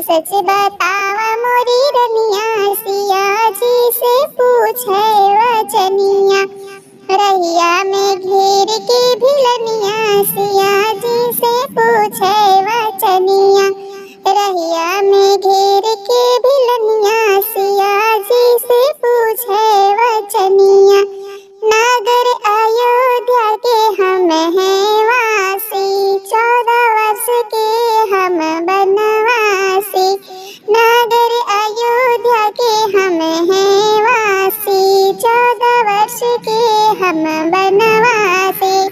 सच बतावा मोरी रनिया, सिया जी से पूछे वचनिया। रहिया में घेर के भिलनिया, सिया जी से पूछे वचनिया। रहिया में घेर के भिलनिया, सिया जी से पूछे वचनिया। नागर अयोध्या के हम हैं वासी, 14 वर्ष के हम बनवासी। नागर अयोध्या के हम हैं वासी, 14 वर्ष के हम बनवासी।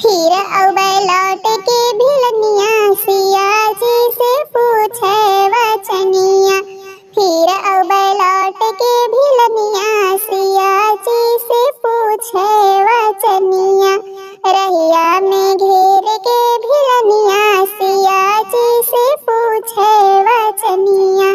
फिर औबे लौट के भिलनिया, सिया जी से पूछे वचनिया। फिर औबे लौट के भिलनिया, सिया जी से पूछे वचनिया। रहिया में घेर के भिलनिया, सिया जी से पूछे वचनिया।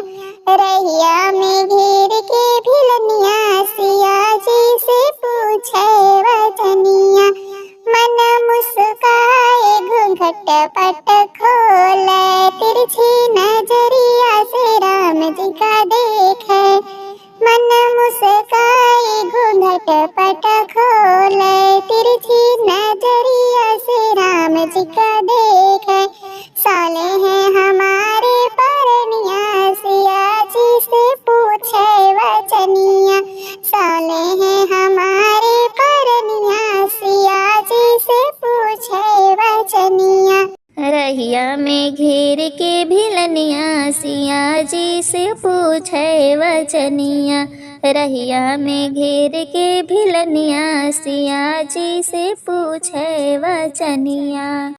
रहिया में घेर के भिलनिया, सिया जी से पूछे वचनिया। मन मुस्काए घूंघट पट खोले, तिरछी नजरिया से राम जी का देखे। मन मुस्काए घूंघट पट खोले, तिरछी नजरिया से राम जी का देखे। साले हैं हमारे परनिया, सिया जी से पूछे वचनिया। साले हैं हमारे परनिया, सिया जी से पूछे वचनिया। रहिया में घेर के भिलनिया, सिया जी से पूछे वचनिया। रहिया में घेर के भिलनिया, सिया जी से पूछे वचनिया।